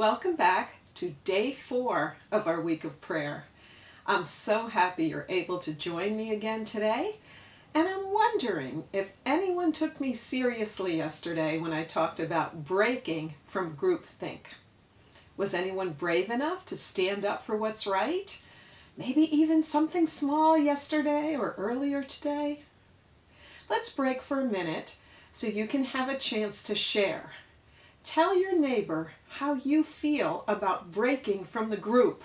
Welcome back to day 4 of our week of prayer. I'm so happy you're able to join me again today, and I'm wondering if anyone took me seriously yesterday when I talked about breaking from groupthink. Was anyone brave enough to stand up for what's right? Maybe even something small yesterday or earlier today? Let's break for a minute so you can have a chance to share. Tell your neighbor how you feel about breaking from the group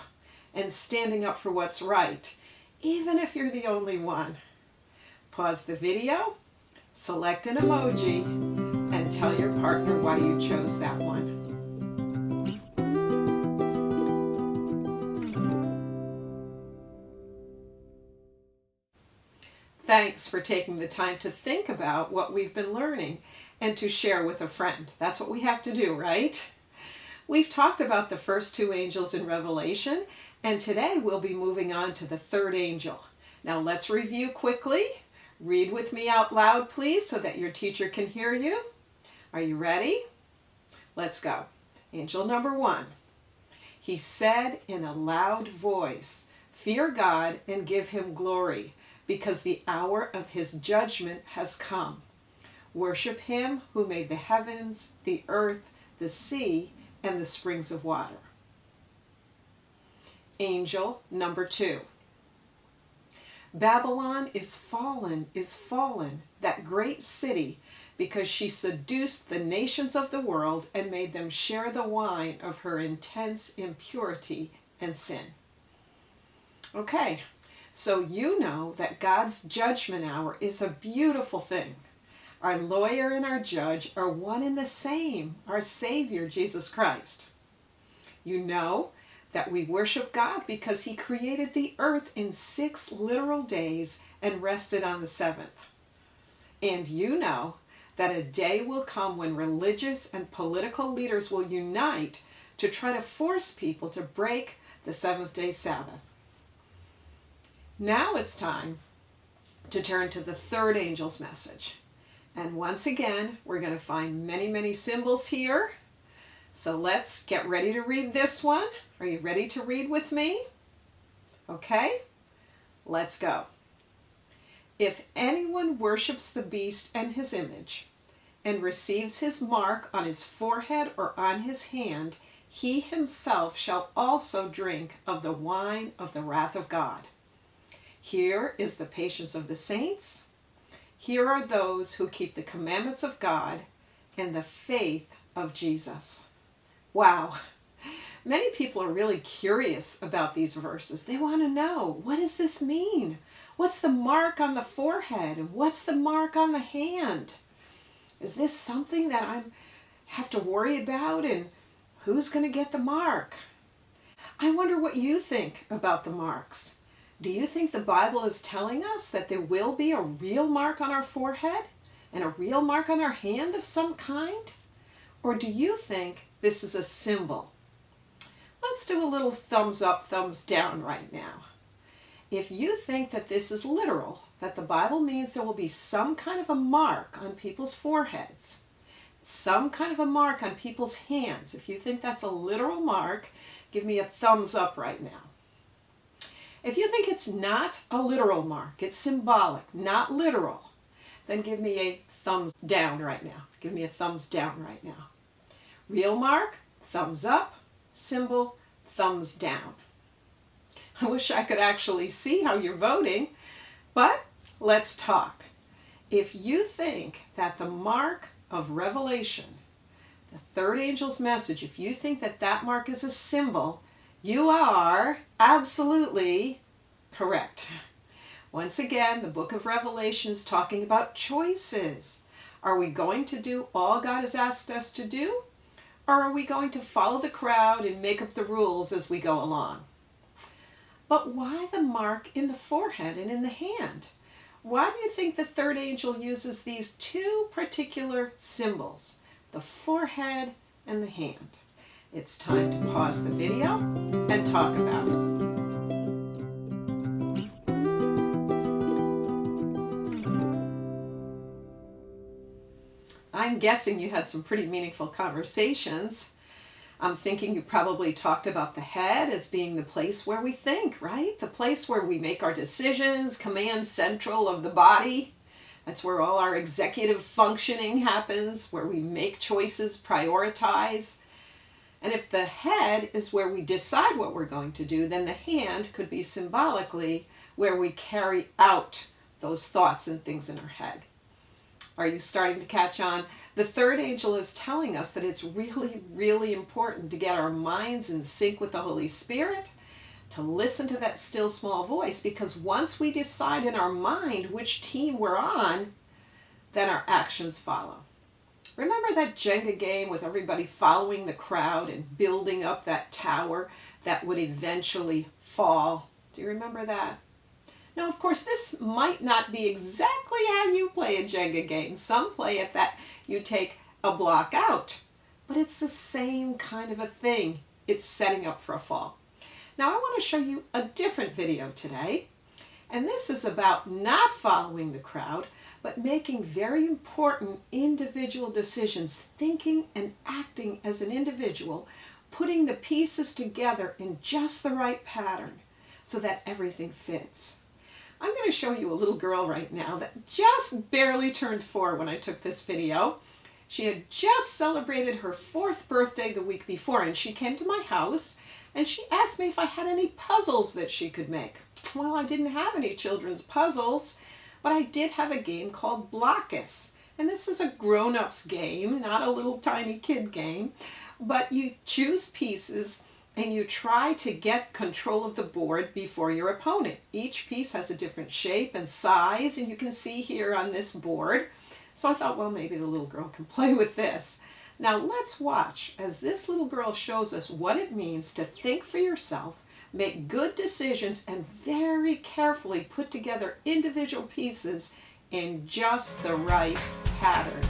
and standing up for what's right, even if you're the only one. Pause the video, select an emoji, and tell your partner why you chose that one. Thanks for taking the time to think about what we've been learning and to share with a friend. That's what we have to do, right? We've talked about the first 2 angels in Revelation, and today we'll be moving on to the 3rd angel. Now let's review quickly. Read with me out loud, please, so that your teacher can hear you. Are you ready? Let's go. Angel number 1. He said in a loud voice, "Fear God and give him glory, because the hour of his judgment has come. Worship him who made the heavens, the earth, the sea, and the springs of water." Angel number 2. Babylon is fallen, that great city, because she seduced the nations of the world and made them share the wine of her intense impurity and sin. Okay, so you know that God's judgment hour is a beautiful thing. Our lawyer and our judge are one and the same, our Savior, Jesus Christ. You know that we worship God because He created the earth in 6 literal days and rested on the 7th. And you know that a day will come when religious and political leaders will unite to try to force people to break the 7th-day Sabbath. Now it's time to turn to the 3rd angel's message. And once again, we're going to find many symbols here. So let's get ready to read this one. Are you ready to read with me? Okay, let's go. If anyone worships the beast and his image, and receives his mark on his forehead or on his hand, he himself shall also drink of the wine of the wrath of God. Here is the patience of the saints. Here are those who keep the commandments of God and the faith of Jesus. Wow. Many people are really curious about these verses. They want to know, what does this mean? What's the mark on the forehead? And what's the mark on the hand? Is this something that I have to worry about? And who's going to get the mark? I wonder what you think about the marks. Do you think the Bible is telling us that there will be a real mark on our forehead and a real mark on our hand of some kind? Or do you think this is a symbol? Let's do a little thumbs up, thumbs down right now. If you think that this is literal, that the Bible means there will be some kind of a mark on people's foreheads, some kind of a mark on people's hands, if you think that's a literal mark, give me a thumbs up right now. If you think it's not a literal mark, it's symbolic, not literal, then give me a thumbs down right now. Give me a thumbs down right now. Real mark, thumbs up. Symbol, thumbs down. I wish I could actually see how you're voting, but let's talk. If you think that the mark of Revelation, the 3rd angel's message, if you think that that mark is a symbol, you are absolutely correct. Once again, the book of Revelation is talking about choices. Are we going to do all God has asked us to do? Or are we going to follow the crowd and make up the rules as we go along? But why the mark in the forehead and in the hand? Why do you think the 3rd angel uses these 2 particular symbols, the forehead and the hand? It's time to pause the video and talk about it. I'm guessing you had some pretty meaningful conversations. I'm thinking you probably talked about the head as being the place where we think, right? The place where we make our decisions, command central of the body. That's where all our executive functioning happens, where we make choices, prioritize. And if the head is where we decide what we're going to do, then the hand could be symbolically where we carry out those thoughts and things in our head. Are you starting to catch on? The third angel is telling us that it's really, really important to get our minds in sync with the Holy Spirit, to listen to that still small voice, because once we decide in our mind which team we're on, then our actions follow. Remember that Jenga game with everybody following the crowd and building up that tower that would eventually fall? Do you remember that? Now, of course, this might not be exactly how you play a Jenga game. Some play it that you take a block out, but it's the same kind of a thing. It's setting up for a fall. Now, I want to show you a different video today, and this is about not following the crowd, but making very important individual decisions, thinking and acting as an individual, putting the pieces together in just the right pattern so that everything fits. I'm going to show you a little girl right now that just barely turned 4 when I took this video. She had just celebrated her 4th birthday the week before, and she came to my house and she asked me if I had any puzzles that she could make. Well, I didn't have any children's puzzles, but I did have a game called Blockus. And this is a grown-ups game, not a little tiny kid game. But you choose pieces and you try to get control of the board before your opponent. Each piece has a different shape and size, and you can see here on this board. So I thought, well, maybe the little girl can play with this. Now let's watch as this little girl shows us what it means to think for yourself, make good decisions, and very carefully put together individual pieces in just the right pattern.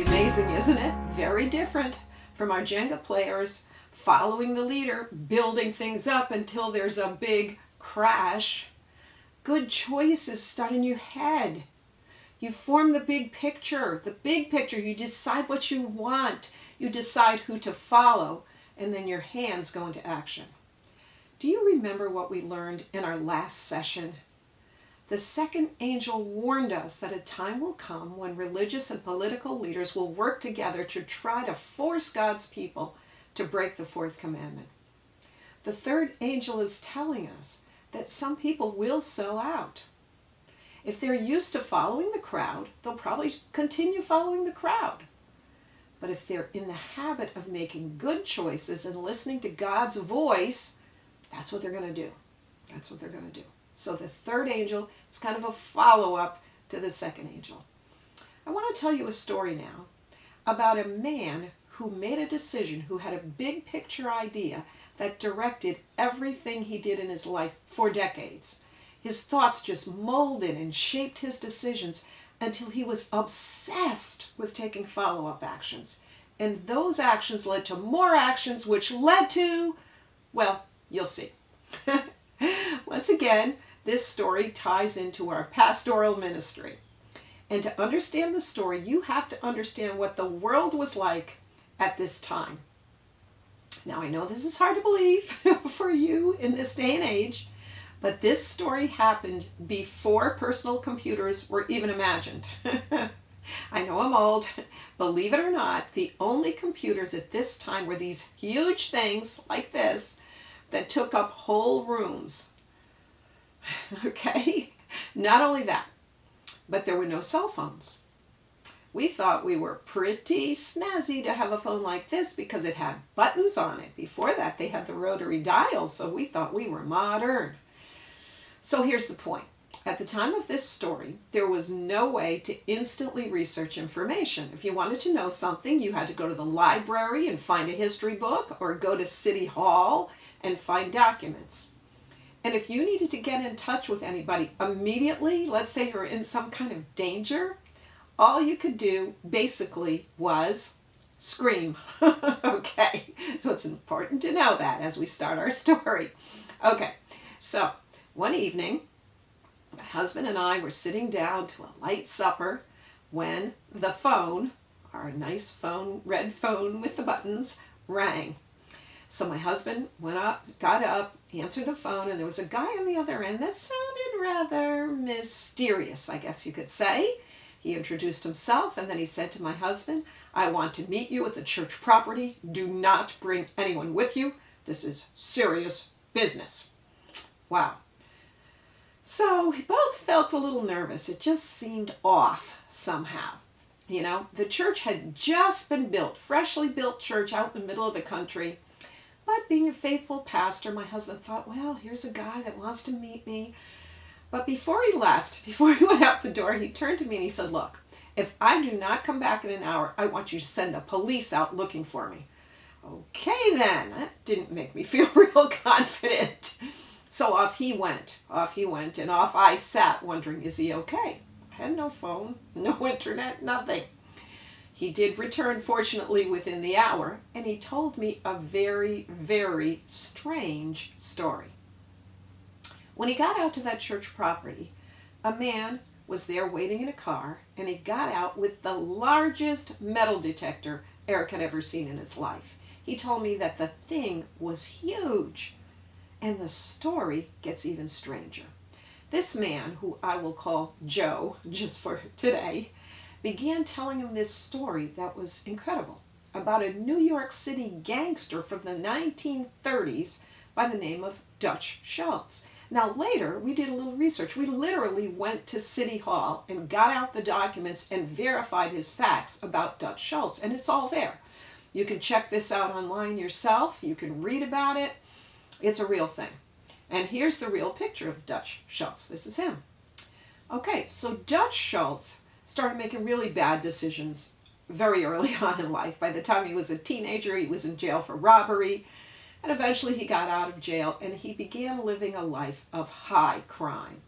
Amazing, isn't it? Very different from our Jenga players following the leader, building things up until there's a big crash. Good choices start in your head. You form the big picture. The big picture, you decide what you want. You decide who to follow, and then your hands go into action. Do you remember what we learned in our last session? The second angel warned us that a time will come when religious and political leaders will work together to try to force God's people to break the 4th commandment. The third angel is telling us that some people will sell out. If they're used to following the crowd, they'll probably continue following the crowd. But if they're in the habit of making good choices and listening to God's voice, that's what they're going to do. That's what they're going to do. So the third angel is kind of a follow-up to the second angel. I want to tell you a story now about a man who made a decision, who had a big picture idea that directed everything he did in his life for decades. His thoughts just molded and shaped his decisions until he was obsessed with taking follow-up actions. And those actions led to more actions, which led to, well, you'll see. Once again, this story ties into our pastoral ministry. And to understand the story, you have to understand what the world was like at this time. Now, I know this is hard to believe for you in this day and age, but this story happened before personal computers were even imagined. I know I'm old. Believe it or not, the only computers at this time were these huge things like this that took up whole rooms. Okay? Not only that, but there were no cell phones. We thought we were pretty snazzy to have a phone like this because it had buttons on it. Before that, they had the rotary dials, so we thought we were modern. So here's the point. At the time of this story, there was no way to instantly research information. If you wanted to know something, you had to go to the library and find a history book, or go to City Hall and find documents. And if you needed to get in touch with anybody immediately, let's say you're in some kind of danger, all you could do basically was scream. Okay, so it's important to know that as we start our story. Okay, so one evening, my husband and I were sitting down to a light supper when the phone, our nice phone, red phone with the buttons, rang. So my husband got up, answered the phone, and there was a guy on the other end that sounded rather mysterious, I guess you could say. He introduced himself, and then he said to my husband, "I want to meet you at the church property. Do not bring anyone with you. This is serious business." Wow. So we both felt a little nervous. It just seemed off somehow. You know, the church had just been built, freshly built church out in the middle of the country. But being a faithful pastor, my husband thought, well, here's a guy that wants to meet me. But before he left, before he went out the door, he turned to me and he said, "Look, if I do not come back in an hour, I want you to send the police out looking for me." Okay then, that didn't make me feel real confident. So off he went, and off I sat wondering, is he okay? I had no phone, no internet, nothing. He did return, fortunately, within the hour, and he told me a very, very strange story. When he got out to that church property, a man was there waiting in a car, and he got out with the largest metal detector Eric had ever seen in his life. He told me that the thing was huge. And the story gets even stranger. This man, who I will call Joe, just for today, began telling him this story that was incredible about a New York City gangster from the 1930s by the name of Dutch Schultz. Now later, we did a little research. We literally went to City Hall and got out the documents and verified his facts about Dutch Schultz, and it's all there. You can check this out online yourself. You can read about it. It's a real thing. And here's the real picture of Dutch Schultz. This is him. Okay, so Dutch Schultz started making really bad decisions very early on in life. By the time he was a teenager, he was in jail for robbery, and eventually he got out of jail and he began living a life of high crime.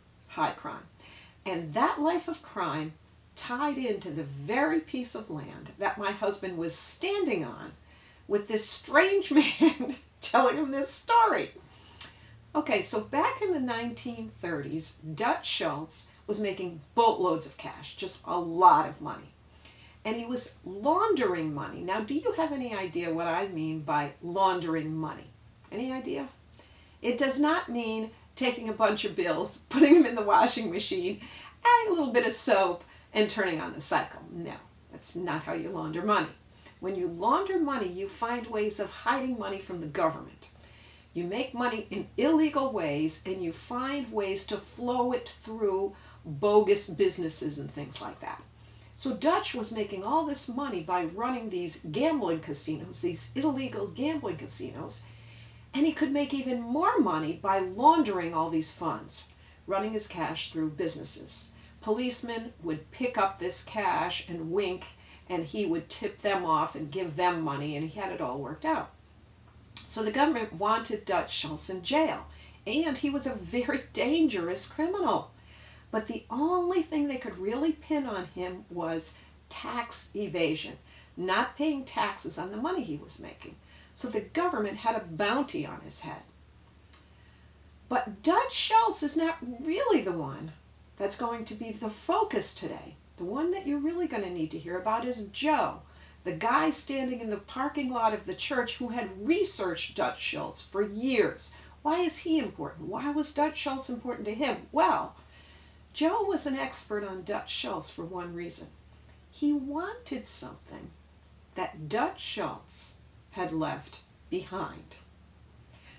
And that life of crime tied into the very piece of land that my husband was standing on with this strange man telling him this story. Okay, so back in the 1930s, Dutch Schultz was making boatloads of cash, just a lot of money. And he was laundering money. Now, do you have any idea what I mean by laundering money? Any idea? It does not mean taking a bunch of bills, putting them in the washing machine, adding a little bit of soap, and turning on the cycle. No, that's not how you launder money. When you launder money, you find ways of hiding money from the government. You make money in illegal ways, and you find ways to flow it through bogus businesses and things like that. So Dutch was making all this money by running these gambling casinos, these illegal gambling casinos, and he could make even more money by laundering all these funds, running his cash through businesses. Policemen would pick up this cash and wink, and he would tip them off and give them money, and he had it all worked out. So the government wanted Dutch Schultz in jail, and he was a very dangerous criminal. But the only thing they could really pin on him was tax evasion, not paying taxes on the money he was making. So the government had a bounty on his head. But Dutch Schultz is not really the one that's going to be the focus today. The one that you're really going to need to hear about is Joe, the guy standing in the parking lot of the church who had researched Dutch Schultz for years. Why is he important? Why was Dutch Schultz important to him? Well, Joe was an expert on Dutch Schultz for one reason. He wanted something that Dutch Schultz had left behind.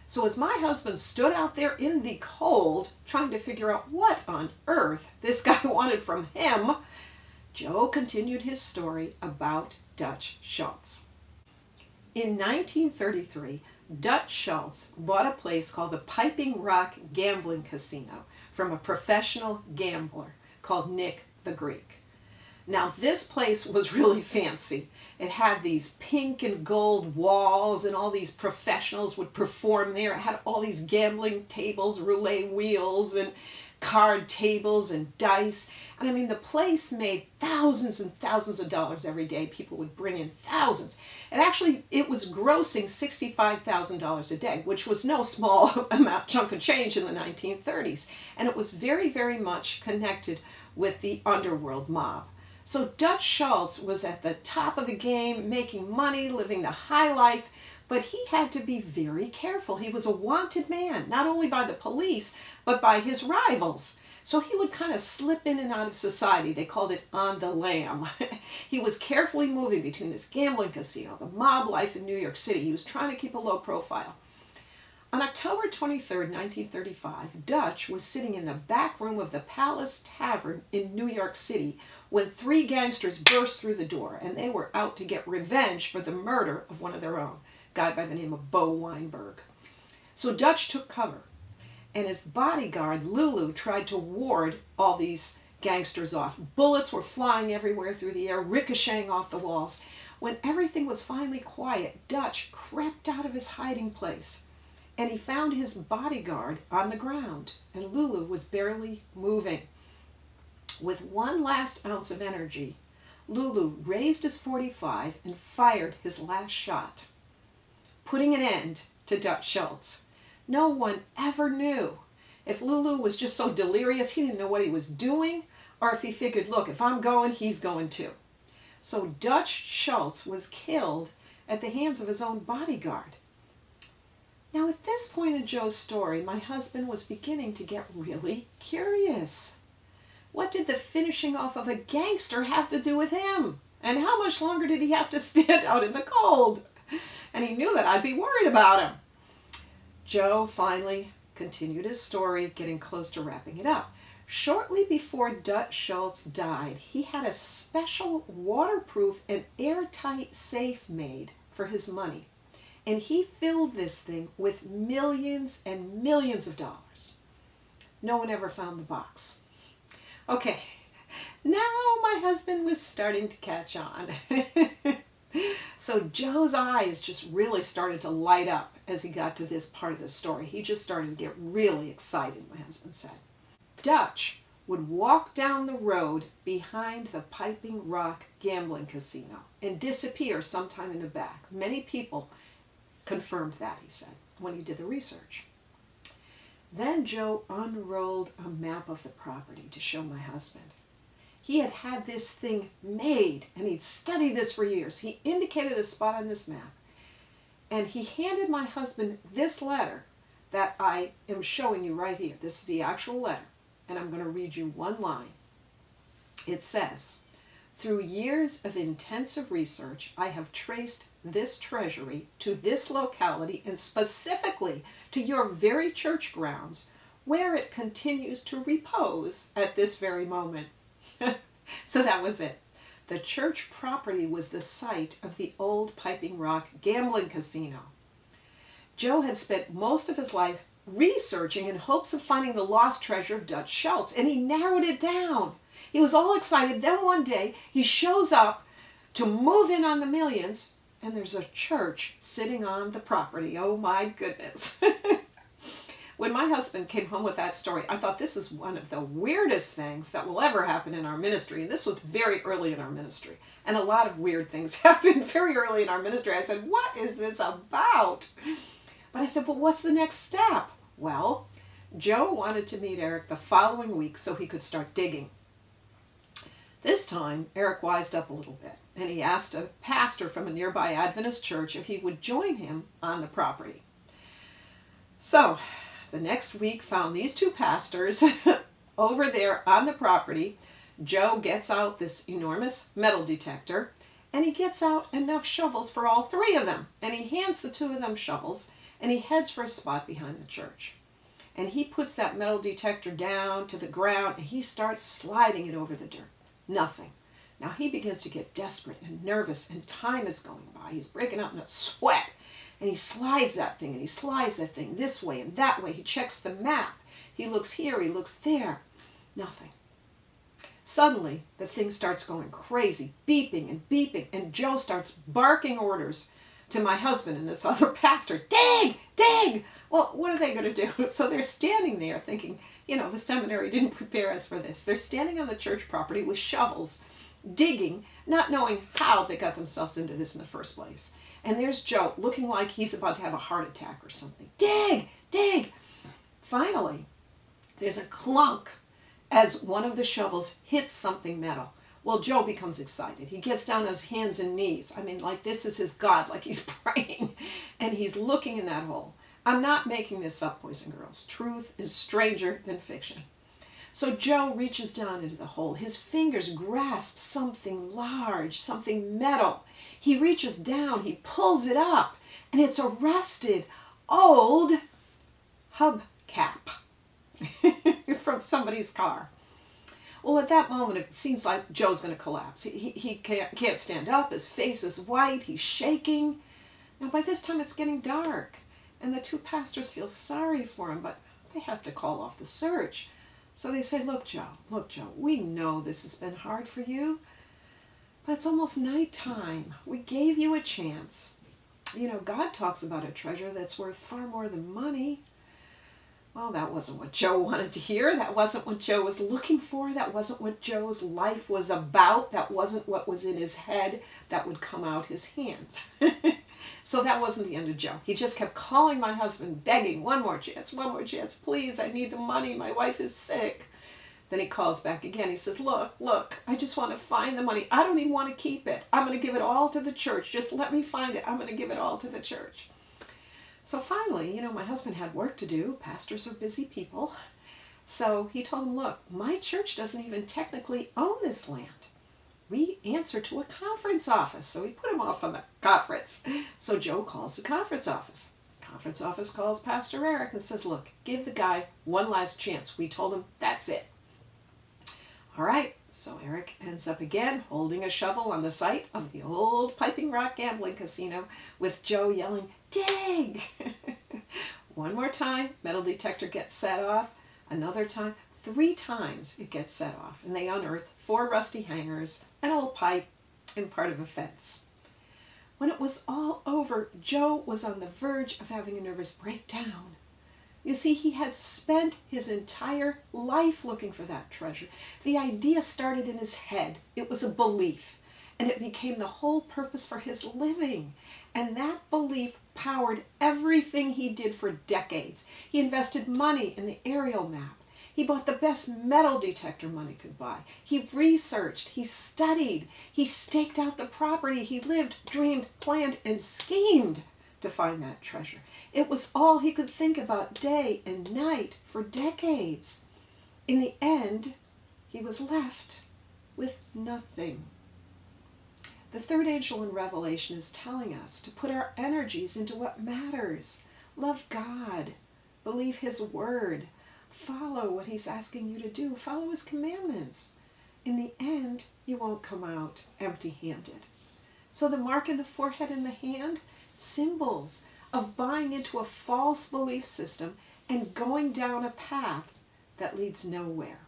So as my husband stood out there in the cold trying to figure out what on earth this guy wanted from him, Joe continued his story about Dutch Schultz. In 1933, Dutch Schultz bought a place called the Piping Rock Gambling Casino from a professional gambler called Nick the Greek. Now, this place was really fancy. It had these pink and gold walls, and all these professionals would perform there. It had all these gambling tables, roulette wheels, and card tables and dice. And I mean, the place made thousands and thousands of dollars every day. People would bring in thousands. And actually, it was grossing $65,000 a day, which was no small chunk of change in the 1930s. And it was very, very much connected with the underworld mob. So Dutch Schultz was at the top of the game, making money, living the high life, but he had to be very careful. He was a wanted man, not only by the police, but by his rivals. So he would kind of slip in and out of society. They called it on the lam. He was carefully moving between this gambling casino, the mob life in New York City. He was trying to keep a low profile. On October 23rd, 1935, Dutch was sitting in the back room of the Palace Tavern in New York City when 3 gangsters burst through the door, and they were out to get revenge for the murder of one of their own, a guy by the name of Bo Weinberg. So Dutch took cover, and his bodyguard, Lulu, tried to ward all these gangsters off. Bullets were flying everywhere through the air, ricocheting off the walls. When everything was finally quiet, Dutch crept out of his hiding place, and he found his bodyguard on the ground, and Lulu was barely moving. With one last ounce of energy, Lulu raised his .45 and fired his last shot, putting an end to Dutch Schultz. No one ever knew if Lulu was just so delirious he didn't know what he was doing, or if he figured, look, if I'm going, he's going too. So Dutch Schultz was killed at the hands of his own bodyguard. Now, at this point in Joe's story, my husband was beginning to get really curious. What did the finishing off of a gangster have to do with him? And how much longer did he have to stand out in the cold? And he knew that I'd be worried about him. Joe finally continued his story, getting close to wrapping it up. Shortly before Dutch Schultz died, he had a special waterproof and airtight safe made for his money. And he filled this thing with millions and millions of dollars. No one ever found the box. Okay, now my husband was starting to catch on. So Joe's eyes just really started to light up as he got to this part of the story. He just started to get really excited, my husband said. Dutch would walk down the road behind the Piping Rock gambling casino and disappear sometime in the back. Many people confirmed that, he said, when he did the research. Then Joe unrolled a map of the property to show my husband. He had had this thing made, and he'd studied this for years. He indicated a spot on this map, and he handed my husband this letter that I am showing you right here. This is the actual letter, and I'm going to read you one line. It says, "Through years of intensive research, I have traced this treasury to this locality and specifically to your very church grounds where it continues to repose at this very moment." So that was it. The church property was the site of the old Piping Rock gambling casino. Joe had spent most of his life researching in hopes of finding the lost treasure of Dutch Schultz, and he narrowed it down. He was all excited. Then one day he shows up to move in on the millions, and there's a church sitting on the property. Oh my goodness. When my husband came home with that story, I thought this is one of the weirdest things that will ever happen in our ministry. And this was very early in our ministry. And a lot of weird things happened very early in our ministry. I said, what is this about? But I said, well, what's the next step? Well, Joe wanted to meet Eric the following week so he could start digging. This time, Eric wised up a little bit, and he asked a pastor from a nearby Adventist church if he would join him on the property. So, the next week found these two pastors over there on the property. Joe gets out this enormous metal detector, and he gets out enough shovels for all 3 of them. And he hands the 2 of them shovels, and he heads for a spot behind the church. And he puts that metal detector down to the ground, and he starts sliding it over the dirt. Nothing. Now he begins to get desperate and nervous, and time is going by. He's breaking out in a sweat. And he slides that thing, and he slides that thing this way and that way. He checks the map. He looks here, he looks there. Nothing. Suddenly, the thing starts going crazy, beeping and beeping, and Joe starts barking orders to my husband and this other pastor. Dig! Dig! Well, what are they going to do? So they're standing there thinking, the seminary didn't prepare us for this. They're standing on the church property with shovels, digging, not knowing how they got themselves into this in the first place. And there's Joe looking like he's about to have a heart attack or something. Dig! Dig! Finally, there's a clunk as one of the shovels hits something metal. Well, Joe becomes excited. He gets down on his hands and knees. Like this is his God, like he's praying. And he's looking in that hole. I'm not making this up, boys and girls. Truth is stranger than fiction. So Joe reaches down into the hole. His fingers grasp something large, something metal. He reaches down, he pulls it up, and it's a rusted, old hubcap from somebody's car. Well, at that moment, it seems like Joe's going to collapse. He can't stand up. His face is white. He's shaking. Now, by this time, it's getting dark, and the two pastors feel sorry for him, but they have to call off the search. So they say, look, Joe, we know this has been hard for you, but it's almost nighttime. We gave you a chance. God talks about a treasure that's worth far more than money. Well, that wasn't what Joe wanted to hear. That wasn't what Joe was looking for. That wasn't what Joe's life was about. That wasn't what was in his head that would come out his hand. So that wasn't the end of Joe. He just kept calling my husband, begging, one more chance, please, I need the money, my wife is sick. Then he calls back again. He says, look, I just want to find the money. I don't even want to keep it. I'm going to give it all to the church. Just let me find it. I'm going to give it all to the church. So finally, my husband had work to do. Pastors are busy people. So he told him, look, my church doesn't even technically own this land. We answer to a conference office. So he put him off on the conference. So Joe calls the conference office. Conference office calls Pastor Eric and says, look, give the guy one last chance. We told him that's it. All right, so Eric ends up again holding a shovel on the site of the old Piping Rock gambling casino with Joe yelling, dig! One more time, metal detector gets set off. Another time, 3 times it gets set off, and they unearth 4 rusty hangers, an old pipe, and part of a fence. When it was all over, Joe was on the verge of having a nervous breakdown. You see, he had spent his entire life looking for that treasure. The idea started in his head. It was a belief, and it became the whole purpose for his living. And that belief powered everything he did for decades. He invested money in the aerial map. He bought the best metal detector money could buy. He researched, he studied, he staked out the property. He lived, dreamed, planned, and schemed to find that treasure. It was all he could think about day and night for decades. In the end, he was left with nothing. The third angel in Revelation is telling us to put our energies into what matters. Love God. Believe His word. Follow what He's asking you to do. Follow His commandments. In the end, you won't come out empty-handed. So the mark in the forehead and the hand, symbols of buying into a false belief system and going down a path that leads nowhere.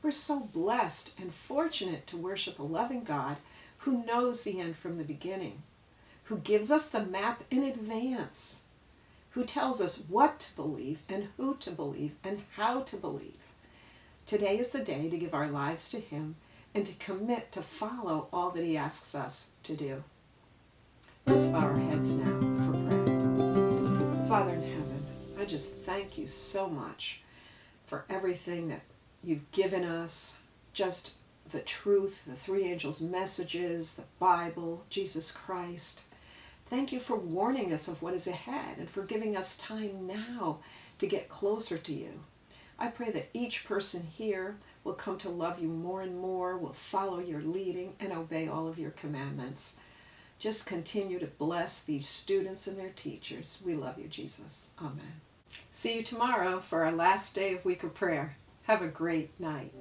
We're so blessed and fortunate to worship a loving God who knows the end from the beginning, who gives us the map in advance, who tells us what to believe and who to believe and how to believe. Today is the day to give our lives to Him and to commit to follow all that He asks us to do. Let's bow our heads now for prayer. Father in heaven, I just thank You so much for everything that You've given us, just the truth, the 3 angels' messages, the Bible, Jesus Christ. Thank You for warning us of what is ahead and for giving us time now to get closer to You. I pray that each person here will come to love You more and more, will follow Your leading, and obey all of Your commandments. Just continue to bless these students and their teachers. We love You, Jesus. Amen. See you tomorrow for our last day of Week of Prayer. Have a great night.